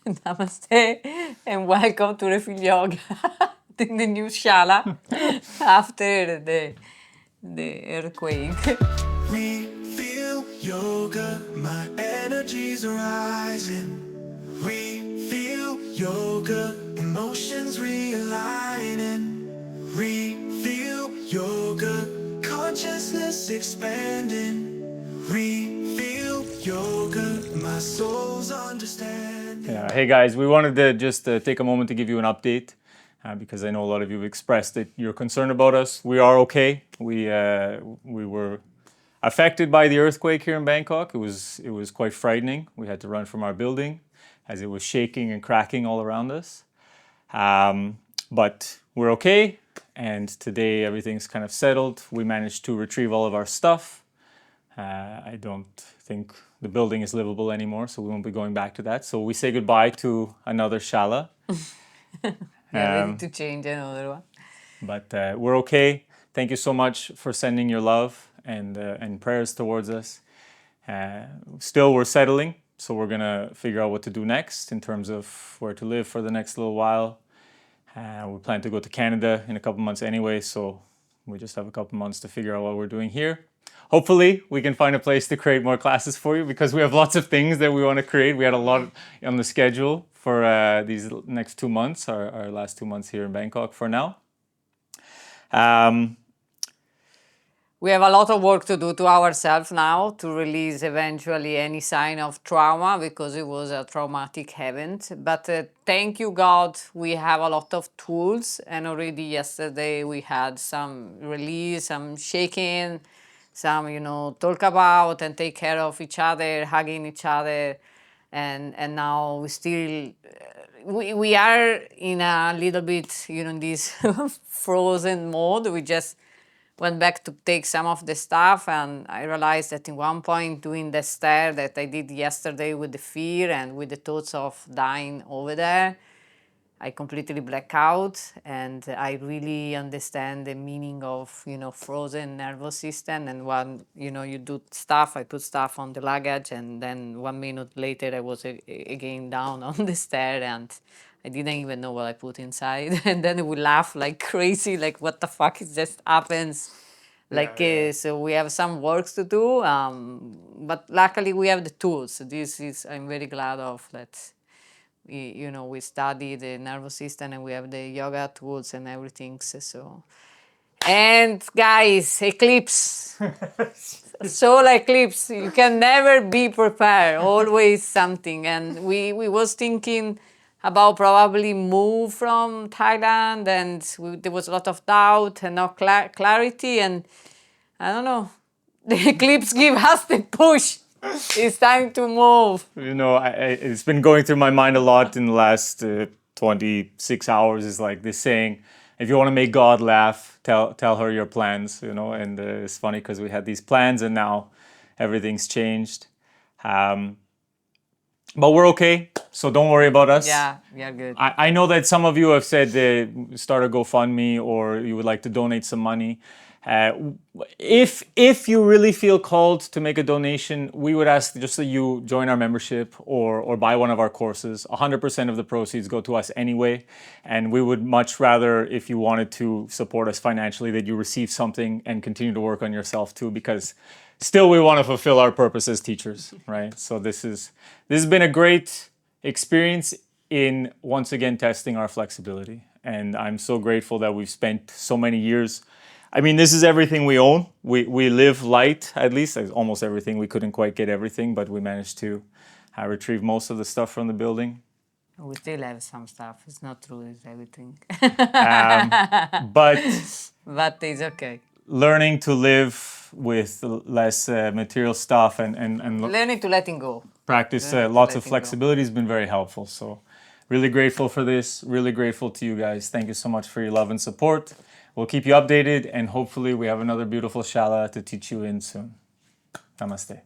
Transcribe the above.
Namaste and welcome to Refeel Yoga in the new shala after the earthquake. Refeel yoga, my energy's rising. Refeel yoga, emotions realigning. Refeel yoga, consciousness expanding. Refeel yoga, my soul's understanding. Yeah. Hey guys, we wanted to just take a moment to give you an update because I know a lot of you have expressed that you're concerned about us. We are okay. We were affected by the earthquake here in Bangkok. It was quite frightening. We had to run from our building as it was shaking and cracking all around us. But we're okay, and today everything's kind of settled. We managed to retrieve all of our stuff. I don't think the building is livable anymore, so we won't be going back to that. So we say goodbye to another shala. Ready to change another one. But we're okay. Thank you so much for sending your love and prayers towards us. Still, we're settling, so we're gonna figure out what to do next in terms of where to live for the next little while. We plan to go to Canada in a couple months anyway, so we just have a couple months to figure out what we're doing here. Hopefully, we can find a place to create more classes for you because we have lots of things that we want to create. We had a lot on the schedule for these next 2 months, our last 2 months here in Bangkok for now. We have a lot of work to do to ourselves now to release eventually any sign of trauma because it was a traumatic event. But thank you, God, we have a lot of tools. And already yesterday we had some release, some shaking, some, talk about and take care of each other, hugging each other. And now we still, we are in a little bit, in this frozen mode. We just went back to take some of the stuff, and I realized that in one point doing the stair that I did yesterday with the fear and with the thoughts of dying over there, I completely black out, and I really understand the meaning of, frozen nervous system. And when, you do stuff, I put stuff on the luggage, and then 1 minute later I was again down on the stair, and I didn't even know what I put inside. And then we laugh like crazy, like what the fuck is just happens. So we have some work to do, but luckily we have the tools. I'm very glad of that. We study the nervous system and we have the yoga tools and everything. So, and guys, eclipse, solar eclipse. You can never be prepared. Always something. And we was thinking about probably move from Thailand, and there was a lot of doubt and no clarity. And I don't know. The eclipse give us the push. It's time to move. It's been going through my mind a lot in the last 26 hours. Is like this saying, if you want to make God laugh, tell her your plans, and it's funny because we had these plans and now everything's changed. But we're okay, so don't worry about us. Yeah, we are good. I know that some of you have said start a GoFundMe or you would like to donate some money. If you really feel called to make a donation, we would ask just that you join our membership or buy one of our courses. 100% of the proceeds go to us anyway, and we would much rather, if you wanted to support us financially, that you receive something and continue to work on yourself too, because still we want to fulfill our purpose as teachers, right? So this has been a great experience in once again testing our flexibility, and I'm so grateful that we've spent so many years. I mean, this is everything we own. We live light, at least almost everything. We couldn't quite get everything, but we managed to retrieve most of the stuff from the building. We still have some stuff. It's not true, it's everything. But it's okay. Learning to live with less material stuff and learning to letting go. Practice lots of flexibility has been very helpful. So really grateful for this. Really grateful to you guys. Thank you so much for your love and support. We'll keep you updated, and hopefully we have another beautiful shala to teach you in soon. Namaste.